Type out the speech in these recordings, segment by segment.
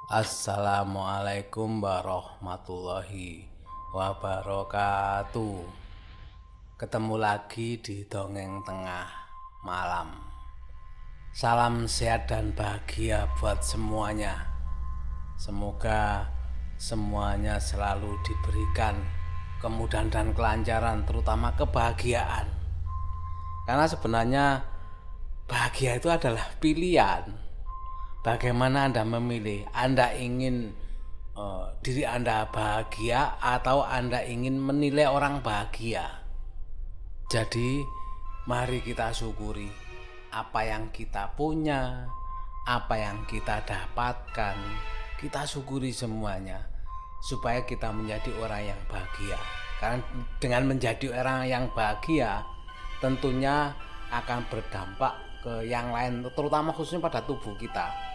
Assalamualaikum warahmatullahi wabarakatuh. Ketemu lagi di Dongeng Tengah Malam. Salam sehat dan bahagia buat semuanya. Semoga semuanya selalu diberikan kemudahan dan kelancaran, terutama kebahagiaan. Karena sebenarnya bahagia itu adalah pilihan. Bagaimana Anda memilih? Anda ingin diri Anda bahagia atau Anda ingin menilai orang bahagia? Jadi mari kita syukuri apa yang kita punya, apa yang kita dapatkan. Kita syukuri semuanya supaya kita menjadi orang yang bahagia. Karena dengan menjadi orang yang bahagia tentunya akan berdampak ke yang lain, terutama khususnya pada tubuh kita.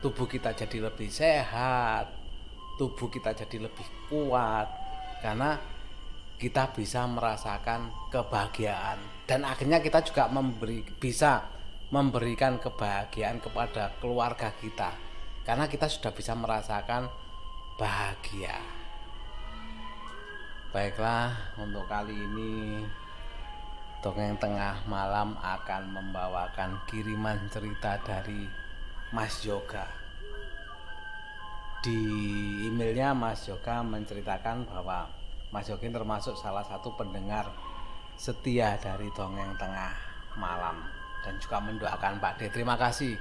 Tubuh kita jadi lebih sehat, tubuh kita jadi lebih kuat, karena kita bisa merasakan kebahagiaan. Dan akhirnya kita juga bisa memberikan kebahagiaan kepada keluarga kita, karena kita sudah bisa merasakan bahagia. Baiklah, untuk kali ini Dongeng Tengah Malam akan membawakan kiriman cerita dari Mas Yoga. Di emailnya Mas Yoga menceritakan bahwa Mas Yoga termasuk salah satu pendengar setia dari Dongeng Tengah Malam dan juga mendoakan Pak D. Terima kasih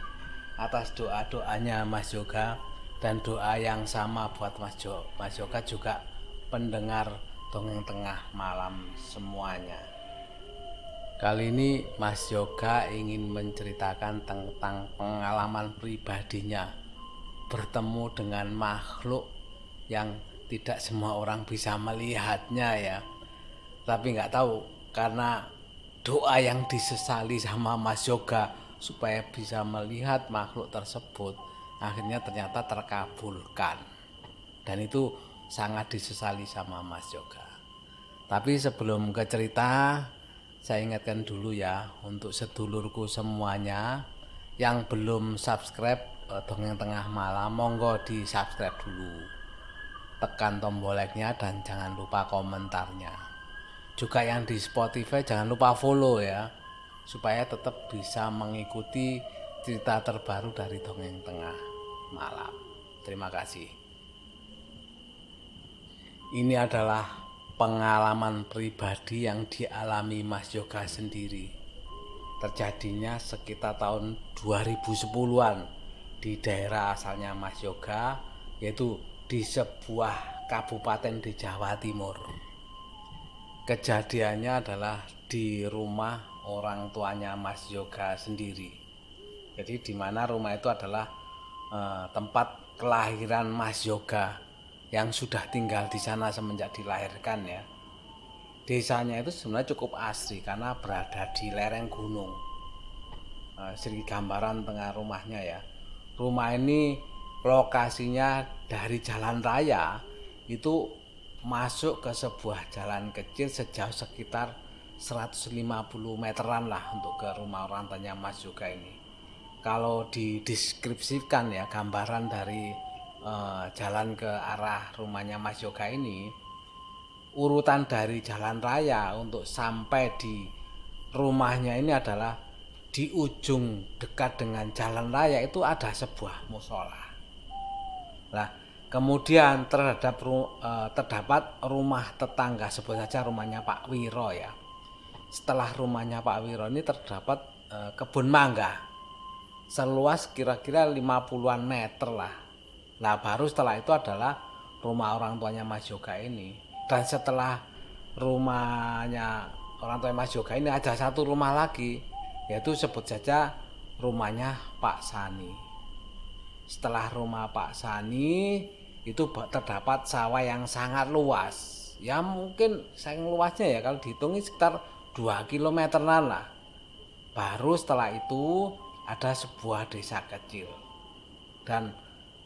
atas doa-doanya Mas Yoga, dan doa yang sama buat Mas Yoga juga pendengar Dongeng Tengah Malam semuanya. Kali ini Mas Yoga ingin menceritakan tentang pengalaman pribadinya bertemu dengan makhluk yang tidak semua orang bisa melihatnya ya. Tapi nggak tahu, karena doa yang disesali sama Mas Yoga supaya bisa melihat makhluk tersebut akhirnya ternyata terkabulkan. Dan itu sangat disesali sama Mas Yoga. Tapi sebelum ke cerita, saya ingatkan dulu ya untuk sedulurku semuanya yang belum subscribe Dongeng Tengah Malam, monggo di subscribe dulu, tekan tombol like-nya dan jangan lupa komentarnya. Juga yang di Spotify jangan lupa follow ya, supaya tetap bisa mengikuti cerita terbaru dari Dongeng Tengah Malam. Terima kasih. Ini adalah pengalaman pribadi yang dialami Mas Yoga sendiri. Terjadinya sekitar tahun 2010-an di daerah asalnya Mas Yoga, yaitu di sebuah kabupaten di Jawa Timur. Kejadiannya adalah di rumah orang tuanya Mas Yoga sendiri. Jadi di mana rumah itu adalah tempat kelahiran Mas Yoga yang sudah tinggal di sana semenjak dilahirkan ya. Desanya itu sebenarnya cukup asri karena berada di lereng gunung. Segi gambaran tengah rumahnya ya. Rumah ini lokasinya dari jalan raya itu masuk ke sebuah jalan kecil sejauh sekitar 150 meteran lah untuk ke rumah orang tuanya Mas Yoga ini. Kalau dideskripsikan ya gambaran dari jalan ke arah rumahnya Mas Yoga ini, urutan dari jalan raya untuk sampai di rumahnya ini adalah di ujung dekat dengan jalan raya itu ada sebuah musola. Nah, kemudian terdapat rumah tetangga, sebut saja rumahnya Pak Wiro ya. Setelah rumahnya Pak Wiro ini terdapat kebun mangga seluas kira-kira 50-an meter lah. Nah baru setelah itu adalah rumah orang tuanya Mas Yoga ini. Dan setelah rumahnya orang tua Mas Yoga ini ada satu rumah lagi, yaitu sebut saja rumahnya Pak Sani. Setelah rumah Pak Sani itu terdapat sawah yang sangat luas. Ya mungkin saking luasnya ya kalau dihitung sekitar 2 kilometeran lah. Baru setelah itu ada sebuah desa kecil. Dan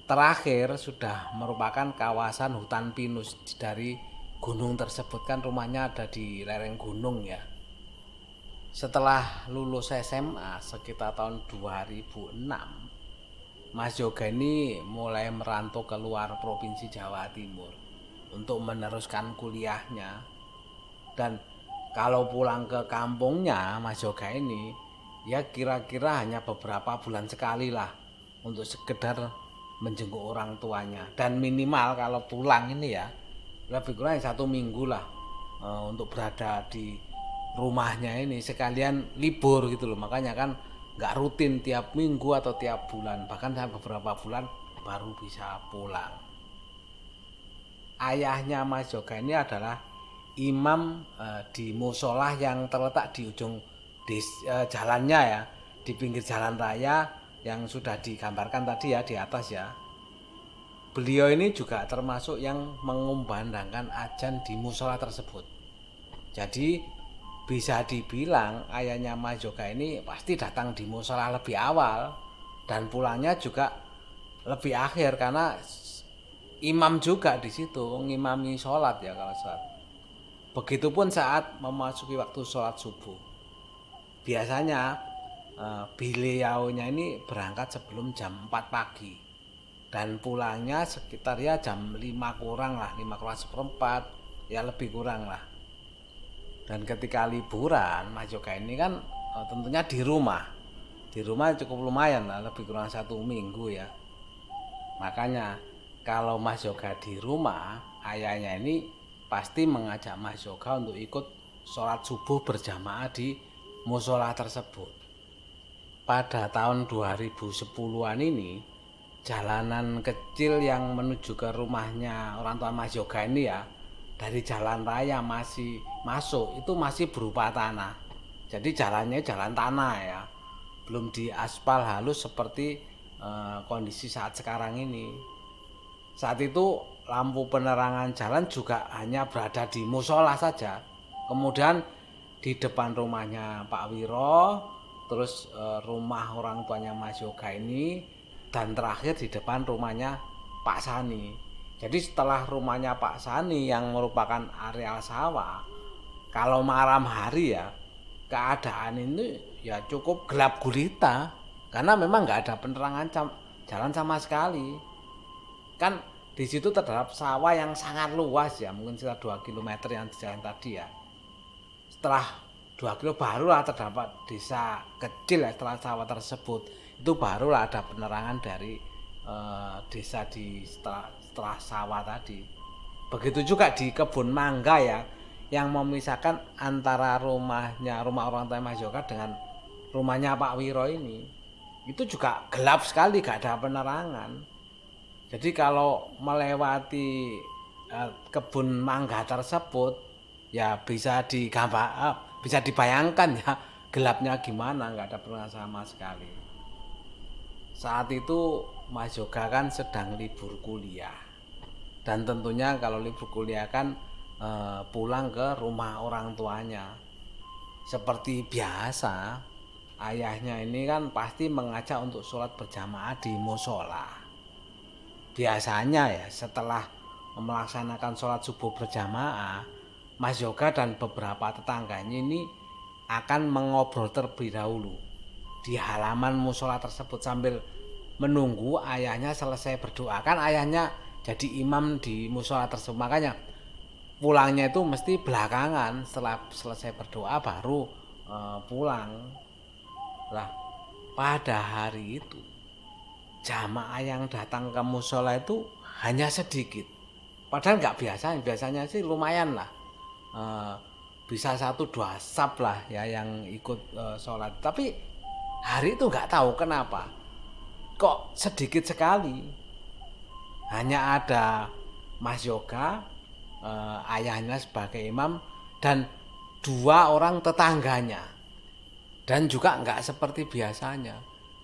terakhir sudah merupakan kawasan hutan pinus dari gunung tersebut, kan rumahnya ada di lereng gunung ya. Setelah lulus SMA sekitar tahun 2006, Mas Yoga ini mulai merantau keluar Provinsi Jawa Timur untuk meneruskan kuliahnya. Dan kalau pulang ke kampungnya Mas Yoga ini, ya kira-kira hanya beberapa bulan sekali lah untuk sekedar menjenguk orang tuanya. Dan minimal kalau pulang ini ya lebih kurang 1 minggu lah untuk berada di rumahnya ini, sekalian libur gitu loh. Makanya kan nggak rutin tiap minggu atau tiap bulan, bahkan sampai beberapa bulan baru bisa pulang. Ayahnya Mas Yoga ini adalah imam di musola yang terletak di ujung jalannya ya, di pinggir jalan raya yang sudah digambarkan tadi ya di atas ya. Beliau ini juga termasuk yang mengumandangkan adzan di musola tersebut. Jadi bisa dibilang ayahnya Mas Yoga ini pasti datang di musola lebih awal dan pulangnya juga lebih akhir, karena imam juga di situ, ngimami sholat ya kalau sholat. Begitupun saat memasuki waktu sholat subuh. Biasanya beliaunya ini berangkat sebelum jam 4 pagi dan pulangnya sekitar ya jam 5 kurang lah, 5 kurang seperempat, ya lebih kurang lah. Dan ketika liburan Mas Yoga ini kan tentunya di rumah cukup lumayan lah, lebih kurang 1 minggu ya. Makanya kalau Mas Yoga di rumah, ayahnya ini pasti mengajak Mas Yoga untuk ikut sholat subuh berjamaah di musola tersebut. Pada tahun 2010-an ini, jalanan kecil yang menuju ke rumahnya orang tua Mas Yoga ini ya, dari jalan raya masih masuk itu masih berupa tanah. Jadi jalannya jalan tanah ya, belum diaspal halus seperti kondisi saat sekarang ini. Saat itu lampu penerangan jalan juga hanya berada di musola saja. Kemudian di depan rumahnya Pak Wiro, terus rumah orang tuanya Mas Yoga ini, dan terakhir di depan rumahnya Pak Sani. Jadi setelah rumahnya Pak Sani yang merupakan areal sawah, kalau malam hari ya keadaan ini ya cukup gelap gulita, karena memang nggak ada penerangan jalan sama sekali. Kan di situ terdapat sawah yang sangat luas ya, mungkin sekitar 2 km yang di jalan tadi ya. Setelah 2 km barulah terdapat desa kecil ya, setelah sawah tersebut itu barulah ada penerangan dari desa di setelah sawah tadi. Begitu juga di kebun mangga ya, yang memisahkan antara rumah orang tua Mas Yoga dengan rumahnya Pak Wiro ini. Itu juga gelap sekali, gak ada penerangan. Jadi kalau melewati kebun mangga tersebut ya bisa dibayangkan ya gelapnya gimana, nggak ada penerangan sama sekali. Saat itu Mas Yoga kan sedang libur kuliah, dan tentunya kalau libur kuliah kan pulang ke rumah orang tuanya. Seperti biasa, ayahnya ini kan pasti mengajak untuk sholat berjamaah di musola. Biasanya ya setelah melaksanakan sholat subuh berjamaah, Mas Yoga dan beberapa tetangganya ini akan mengobrol terlebih dahulu di halaman musola tersebut sambil menunggu ayahnya selesai berdoa. Kan ayahnya jadi imam di musola tersebut, makanya pulangnya itu mesti belakangan, setelah selesai berdoa baru pulang. Lah pada hari itu jamaah yang datang ke musola itu hanya sedikit. Padahal nggak biasanya sih lumayan lah, bisa 1-2 saf lah ya yang ikut sholat. Tapi hari itu nggak tahu kenapa kok sedikit sekali. Hanya ada Mas Yoga, ayahnya sebagai imam, dan 2 orang tetangganya. Dan juga nggak seperti biasanya.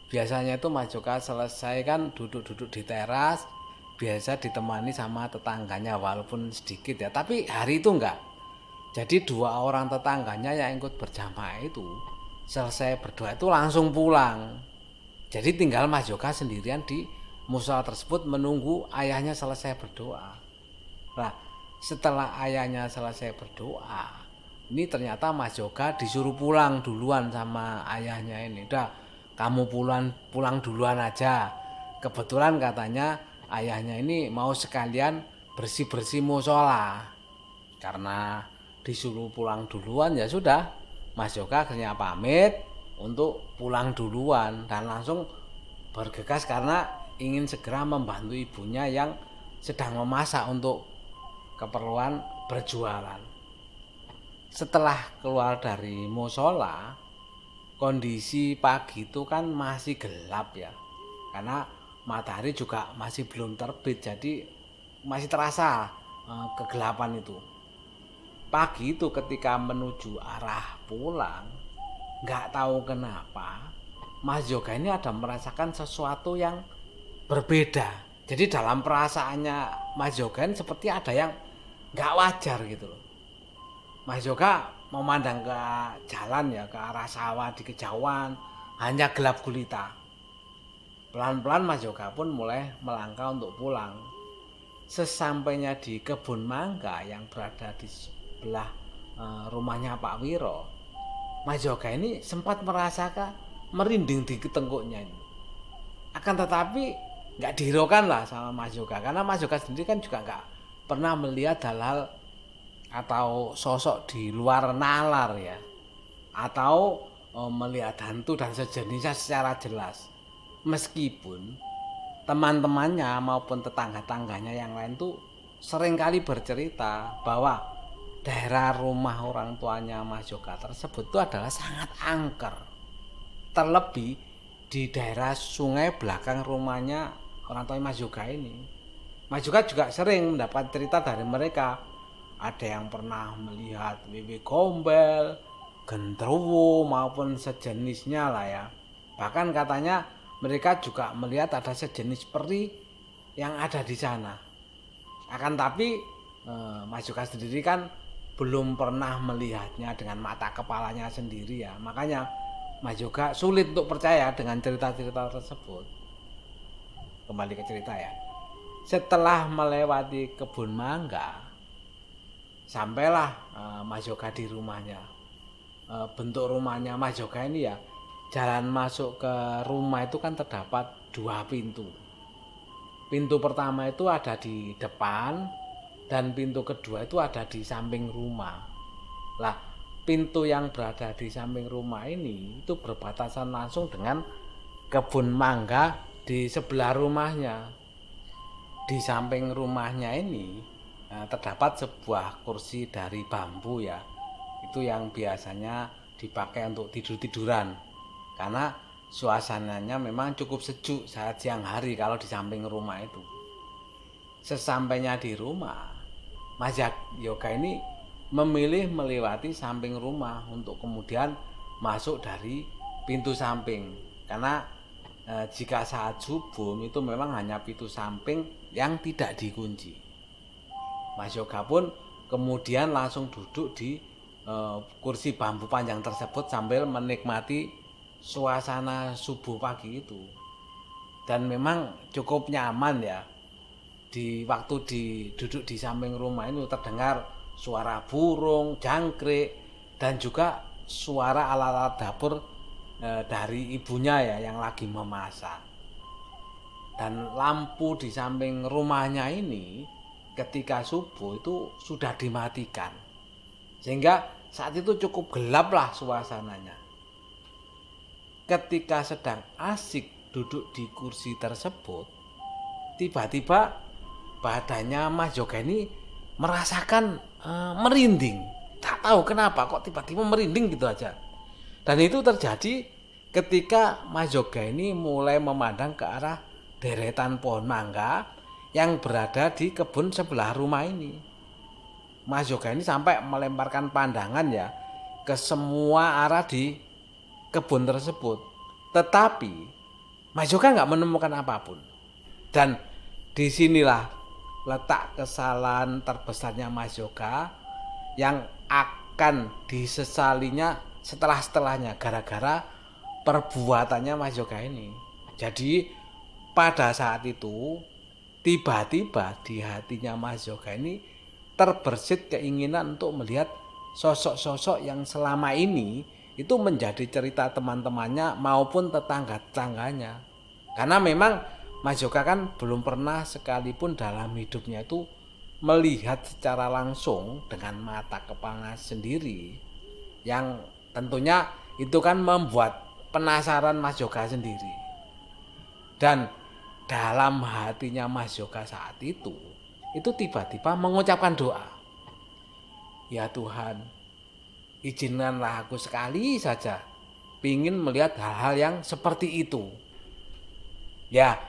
Biasanya itu Mas Yoga selesai kan duduk-duduk di teras, biasa ditemani sama tetangganya walaupun sedikit ya. Tapi hari itu enggak. Jadi 2 orang tetangganya yang ikut berjamaah itu selesai berdoa itu langsung pulang. Jadi tinggal Mas Yoga sendirian di musola tersebut menunggu ayahnya selesai berdoa. Nah, setelah ayahnya selesai berdoa, ini ternyata Mas Yoga disuruh pulang duluan sama ayahnya ini. Udah, kamu pulang duluan aja. kebetulan katanya ayahnya ini mau sekalian bersih-bersih musola. Karena disuruh pulang duluan, ya sudah, Mas Yoga akhirnya pamit untuk pulang duluan dan langsung bergegas karena ingin segera membantu ibunya yang sedang memasak untuk keperluan berjualan. Setelah keluar dari musola, kondisi pagi itu kan masih gelap ya, karena matahari juga masih belum terbit, jadi masih terasa kegelapan itu. Pagi itu ketika menuju arah pulang, nggak tahu kenapa Mas Yoga ini ada merasakan sesuatu yang berbeda. Jadi dalam perasaannya Mas Yoga ini seperti ada yang nggak wajar gitu loh. Mas Yoga memandang ke jalan ya, ke arah sawah di kejauhan, hanya gelap gulita. Pelan-pelan Mas Yoga pun mulai melangkah untuk pulang. Sesampainya di kebun mangga yang berada di sebelah rumahnya Pak Wiro, Mas Yoga ini sempat merasakan merinding di ketengkuknya ini. Akan tetapi nggak dihiraukan lah sama Mas Yoga, karena Mas Yoga sendiri kan juga nggak pernah melihat hal-hal atau sosok di luar nalar ya, atau melihat hantu dan sejenisnya secara jelas. Meskipun teman-temannya maupun tetangga-tangganya yang lain tuh seringkali bercerita bahwa daerah rumah orang tuanya Mas Yoga tersebut itu adalah sangat angker. Terlebih di daerah sungai belakang rumahnya orang tua Mas Yoga ini. Mas Yoga juga sering mendapat cerita dari mereka. Ada yang pernah melihat wewe gombel, genderuwo maupun sejenisnya lah ya. Bahkan katanya mereka juga melihat ada sejenis peri yang ada di sana. Akan tapi Mas Yoga sendiri kan belum pernah melihatnya dengan mata kepalanya sendiri ya. Makanya Mas Yoga sulit untuk percaya dengan cerita-cerita tersebut. Kembali ke cerita ya. Setelah melewati kebun mangga, sampailah Mas Yoga di rumahnya. Bentuk rumahnya Mas Yoga ini ya, jalan masuk ke rumah itu kan terdapat 2 pintu. Pintu pertama itu ada di depan dan pintu kedua itu ada di samping rumah. Lah, pintu yang berada di samping rumah ini itu berbatasan langsung dengan kebun mangga di sebelah rumahnya. Di samping rumahnya ini terdapat sebuah kursi dari bambu ya. Itu yang biasanya dipakai untuk tidur-tiduran. Karena suasananya memang cukup sejuk saat siang hari kalau di samping rumah itu. Sesampainya di rumah, Mas Yoga ini memilih melewati samping rumah untuk kemudian masuk dari pintu samping. Karena jika saat subuh itu memang hanya pintu samping yang tidak dikunci. Mas Yoga pun kemudian langsung duduk di kursi bambu panjang tersebut sambil menikmati suasana subuh pagi itu. Dan memang cukup nyaman ya. Di waktu duduk di samping rumah ini terdengar suara burung, jangkrik, dan juga suara alat-alat dapur dari ibunya ya yang lagi memasak. Dan lampu di samping rumahnya ini ketika subuh itu sudah dimatikan. Sehingga saat itu cukup gelap lah suasananya. Ketika sedang asik duduk di kursi tersebut, tiba-tiba badannya Mas Yoga ini merasakan merinding. Tak tahu kenapa kok tiba-tiba merinding gitu aja. Dan itu terjadi ketika Mas Yoga ini mulai memandang ke arah deretan pohon mangga yang berada di kebun sebelah rumah ini. Mas Yoga ini sampai melemparkan pandangan ya ke semua arah di kebun tersebut. Tetapi Mas Yoga nggak menemukan apapun. Dan disinilah letak kesalahan terbesarnya Mas Yoga yang akan disesalinya setelahnya gara-gara perbuatannya Mas Yoga ini. Jadi pada saat itu tiba-tiba di hatinya Mas Yoga ini terbersit keinginan untuk melihat sosok-sosok yang selama ini itu menjadi cerita teman-temannya maupun tetangga-tetangganya. Karena memang Mas Yoga kan belum pernah sekalipun dalam hidupnya itu melihat secara langsung dengan mata kepala sendiri, yang tentunya itu kan membuat penasaran Mas Yoga sendiri. Dan dalam hatinya Mas Yoga saat itu tiba-tiba mengucapkan doa, ya Tuhan, izinkanlah aku sekali saja ingin melihat hal-hal yang seperti itu. Ya,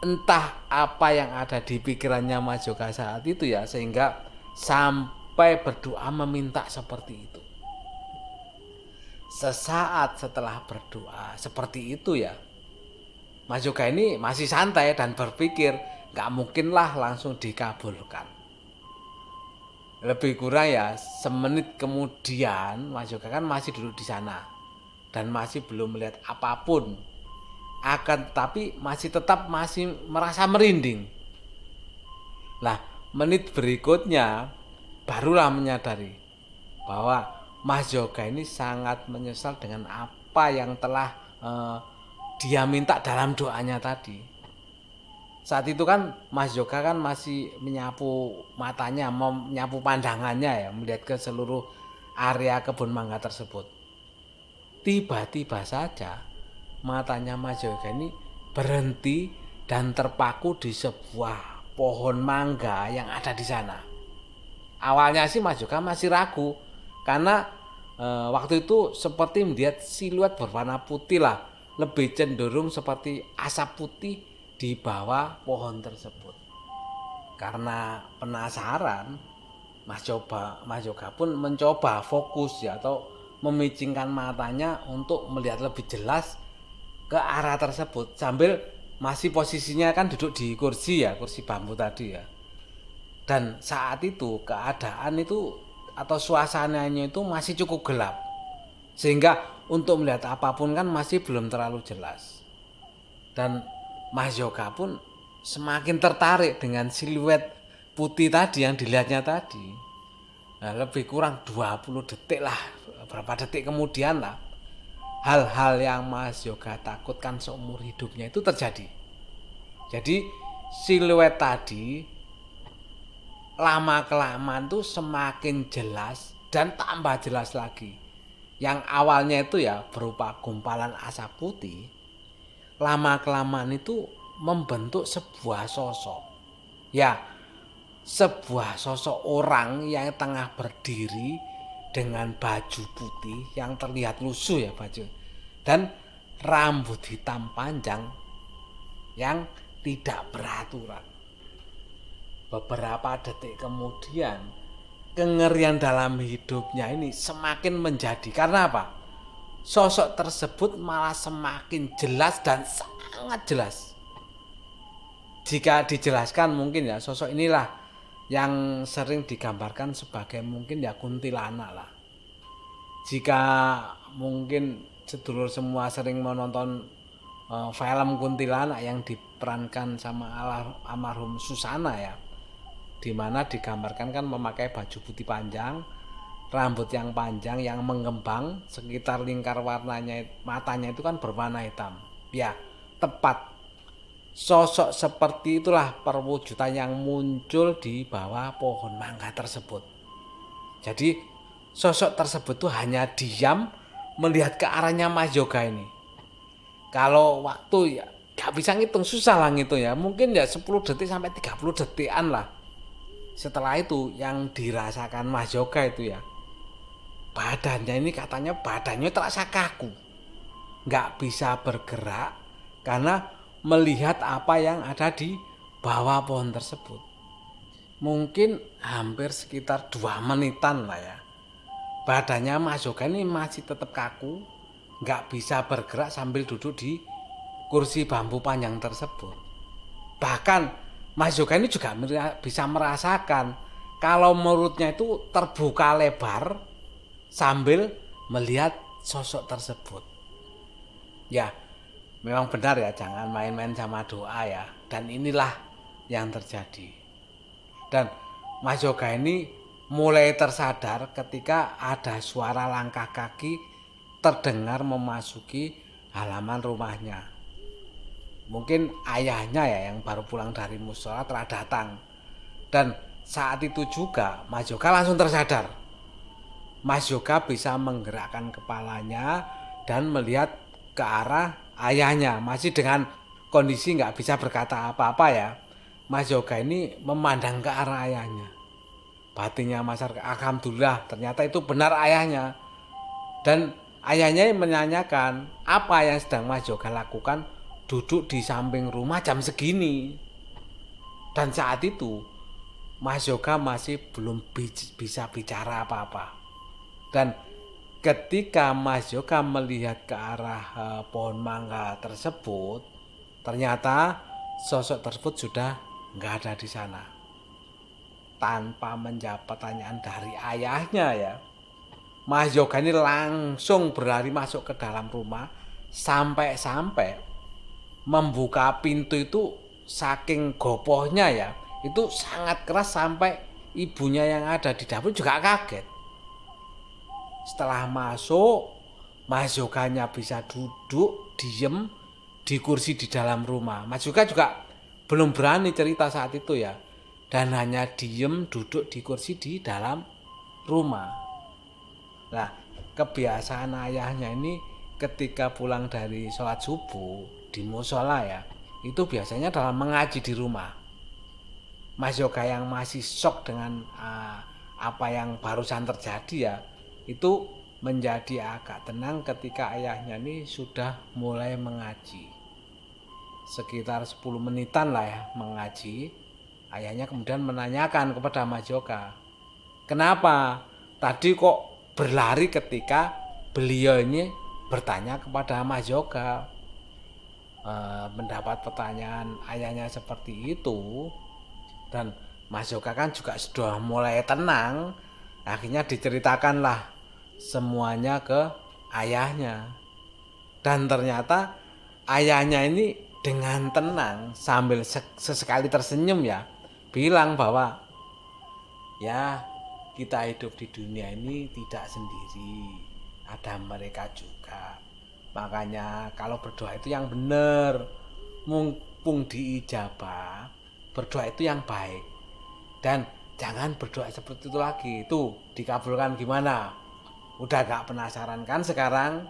entah apa yang ada di pikirannya Mas Yoga saat itu ya, sehingga sampai berdoa meminta seperti itu. Sesaat setelah berdoa seperti itu ya, Mas Yoga ini masih santai dan berpikir gak mungkinlah langsung dikabulkan. Lebih kurang ya semenit kemudian Mas Yoga kan masih duduk di sana dan masih belum melihat apapun, akan tetapi masih tetap merasa merinding. Nah, menit berikutnya barulah menyadari bahwa Mas Yoga ini sangat menyesal dengan apa yang telah dia minta dalam doanya tadi. Saat itu kan Mas Yoga kan masih menyapu matanya, menyapu pandangannya ya, melihat ke seluruh area kebun mangga tersebut. Tiba-tiba saja matanya Mas Yoga ini berhenti dan terpaku di sebuah pohon mangga yang ada di sana. Awalnya sih Mas Yoga masih ragu karena waktu itu seperti melihat siluet berwarna putih lah, lebih cenderung seperti asap putih di bawah pohon tersebut. Karena penasaran, Mas Yoga pun mencoba fokus ya, atau memicingkan matanya untuk melihat lebih jelas ke arah tersebut sambil masih posisinya kan duduk di kursi ya, kursi bambu tadi ya. Dan saat itu keadaan itu atau suasananya itu masih cukup gelap, sehingga untuk melihat apapun kan masih belum terlalu jelas. Dan Mas Yoga pun semakin tertarik dengan siluet putih tadi yang dilihatnya tadi. Nah, lebih kurang 20 detik lah, berapa detik kemudian lah, hal-hal yang Mas Yoga takutkan seumur hidupnya itu terjadi. Jadi siluet tadi lama-kelamaan tuh semakin jelas dan tambah jelas lagi. Yang awalnya itu ya berupa gumpalan asap putih, lama-kelamaan itu membentuk sebuah sosok. Ya, sebuah sosok orang yang tengah berdiri dengan baju putih yang terlihat lusuh ya baju, dan rambut hitam panjang yang tidak beraturan. Beberapa detik kemudian kengerian dalam hidupnya ini semakin menjadi, karena apa? Sosok tersebut malah semakin jelas dan sangat jelas. Jika dijelaskan mungkin ya, sosok inilah yang sering digambarkan sebagai mungkin ya kuntilanak lah. Jika mungkin sedulur semua sering menonton film kuntilanak yang diperankan sama almarhum Susana ya, dimana digambarkan kan memakai baju putih panjang, rambut yang panjang yang mengembang, sekitar lingkar warnanya matanya itu kan berwarna hitam. Ya, tepat. Sosok seperti itulah perwujudan yang muncul di bawah pohon mangga tersebut. Jadi sosok tersebut tuh hanya diam melihat ke arahnya Mas Yoga ini. Kalau waktu ya gak bisa ngitung, susah lah ngitung ya. Mungkin ya 10 detik sampai 30 detikan lah. Setelah itu yang dirasakan Mas Yoga itu ya, badannya ini katanya badannya terasa kaku, gak bisa bergerak karena melihat apa yang ada di bawah pohon tersebut. Mungkin hampir sekitar 2 menitan lah ya. Badannya Mas Yoga ini masih tetap kaku, gak bisa bergerak sambil duduk di kursi bambu panjang tersebut. Bahkan Mas Yoga ini juga bisa merasakan kalau mulutnya itu terbuka lebar sambil melihat sosok tersebut. Ya, memang benar ya, jangan main-main sama doa ya. Dan inilah yang terjadi. Dan Mas Yoga ini mulai tersadar ketika ada suara langkah kaki terdengar memasuki halaman rumahnya. mungkin ayahnya ya yang baru pulang dari mushola telah datang. Dan saat itu juga Mas Yoga langsung tersadar. Mas Yoga bisa menggerakkan kepalanya dan melihat ke arah ayahnya, masih dengan kondisi nggak bisa berkata apa-apa ya. Mas Yoga ini memandang ke arah ayahnya. Batinnya Mas Arka, alhamdulillah ternyata itu benar ayahnya. Dan ayahnya menanyakan apa yang sedang Mas Yoga lakukan duduk di samping rumah jam segini. Dan saat itu Mas Yoga masih belum bisa bicara apa-apa. Dan ketika Mas Yoga melihat ke arah pohon mangga tersebut, ternyata sosok tersebut sudah nggak ada di sana. Tanpa menjawab pertanyaan dari ayahnya ya, Mas Yoga ini langsung berlari masuk ke dalam rumah, sampai-sampai membuka pintu itu saking gopohnya ya, itu sangat keras sampai ibunya yang ada di dapur juga kaget. Setelah masuk, Mas Yoganya bisa duduk diem di kursi di dalam rumah. Mas Yoga juga belum berani cerita saat itu ya, dan hanya diem duduk di kursi di dalam rumah. Nah, kebiasaan ayahnya ini ketika pulang dari sholat subuh di musola ya, itu biasanya dalam mengaji di rumah. Mas Yoga yang masih shock dengan apa yang barusan terjadi ya, itu menjadi agak tenang ketika ayahnya ini sudah mulai mengaji. Sekitar 10 menitan lah ya mengaji. Ayahnya kemudian menanyakan kepada Mas Yoga, kenapa tadi kok berlari ketika beliau ini bertanya kepada Mas Yoga. Mendapat pertanyaan ayahnya seperti itu, dan Mas Yoga kan juga sudah mulai tenang. Akhirnya diceritakanlah semuanya ke ayahnya. Dan ternyata ayahnya ini dengan tenang sambil sesekali tersenyum ya, bilang bahwa ya kita hidup di dunia ini tidak sendiri, ada mereka juga. Makanya kalau berdoa itu yang benar, mumpung diijabah, berdoa itu yang baik. Dan jangan berdoa seperti itu lagi, itu dikabulkan gimana? Udah gak penasaran kan sekarang?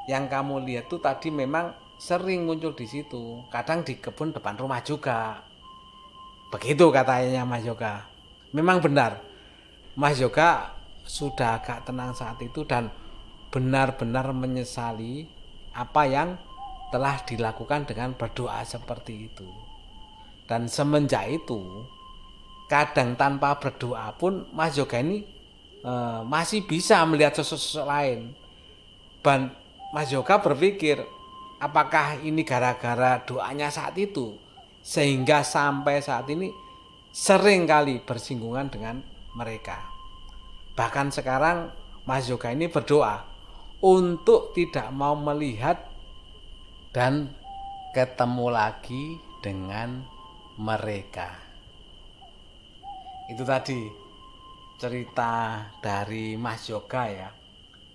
Yang kamu lihat tuh tadi memang sering muncul di situ, kadang di kebun depan rumah juga. Begitu katanya Mas Yoga. Memang benar, Mas Yoga sudah agak tenang saat itu dan benar-benar menyesali apa yang telah dilakukan dengan berdoa seperti itu. Dan semenjak itu, kadang tanpa berdoa pun Mas Yoga ini masih bisa melihat sosok-sosok lain. Dan Mas Yoga berpikir, apakah ini gara-gara doanya saat itu sehingga sampai saat ini sering kali bersinggungan dengan mereka. Bahkan sekarang Mas Yoga ini berdoa untuk tidak mau melihat dan ketemu lagi dengan mereka. Itu tadi cerita dari Mas Yoga ya,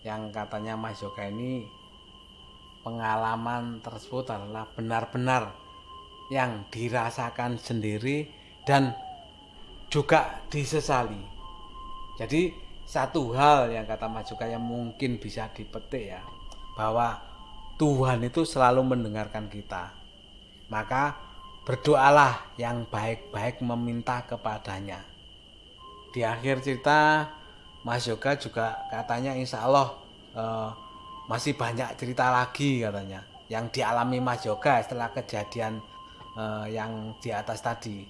yang katanya Mas Yoga ini pengalaman tersebut adalah benar-benar yang dirasakan sendiri dan juga disesali. Jadi satu hal yang kata Mas Yoga yang mungkin bisa dipetik ya, bahwa Tuhan itu selalu mendengarkan kita. Maka berdoalah yang baik-baik meminta kepadanya. Di akhir cerita Mas Yoga juga katanya insya Allah masih banyak cerita lagi katanya yang dialami Mas Yoga setelah kejadian yang di atas tadi,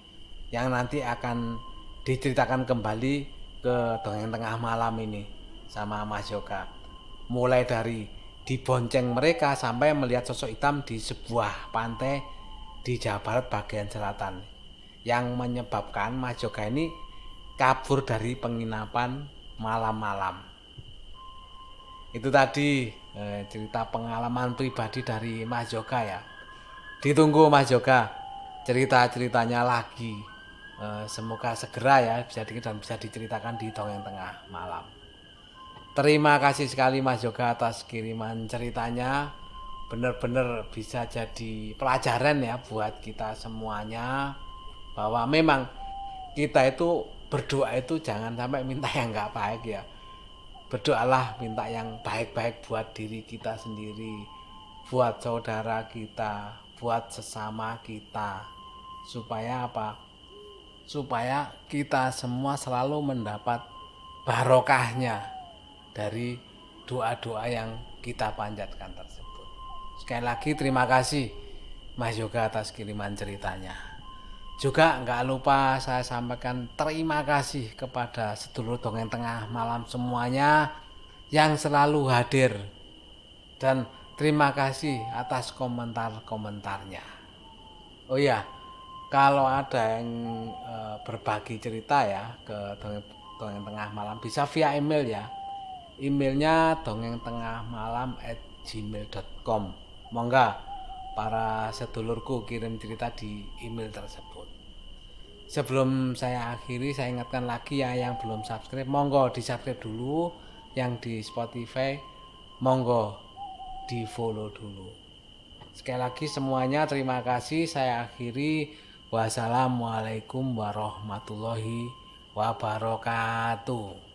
yang nanti akan diceritakan kembali ke Dongeng Tengah Malam ini sama Mas Yoga. Mulai dari dibonceng mereka sampai melihat sosok hitam di sebuah pantai di Jawa Barat bagian selatan, yang menyebabkan Mas Yoga ini kabur dari penginapan malam-malam. Itu tadi cerita pengalaman pribadi dari Mas Yoga ya. Ditunggu Mas Yoga cerita-ceritanya lagi. Semoga segera ya bisa dan bisa diceritakan di Dongeng Tengah Malam. Terima kasih sekali Mas Yoga atas kiriman ceritanya. benar-benar bisa jadi pelajaran ya buat kita semuanya, bahwa memang kita itu berdoa itu jangan sampai minta yang nggak baik ya. Berdoalah minta yang baik-baik buat diri kita sendiri, buat saudara kita, buat sesama kita, supaya apa? Supaya kita semua selalu mendapat barokahnya dari doa-doa yang kita panjatkan tersebut. Sekali lagi terima kasih Mas Yoga atas kiriman ceritanya. Juga nggak lupa saya sampaikan terima kasih kepada sedulur dongeng tengah malam semuanya yang selalu hadir, dan terima kasih atas komentar-komentarnya. Oh ya, kalau ada yang berbagi cerita ya ke dongeng tengah malam bisa via email ya. Emailnya dongengtengahmalam@gmail.com. Monggo para sedulurku kirim cerita di email tersebut. Sebelum saya akhiri, saya ingatkan lagi ya, yang belum subscribe monggo di subscribe dulu, yang di Spotify monggo di follow dulu. Sekali lagi semuanya terima kasih, saya akhiri. Wassalamualaikum warahmatullahi wabarakatuh.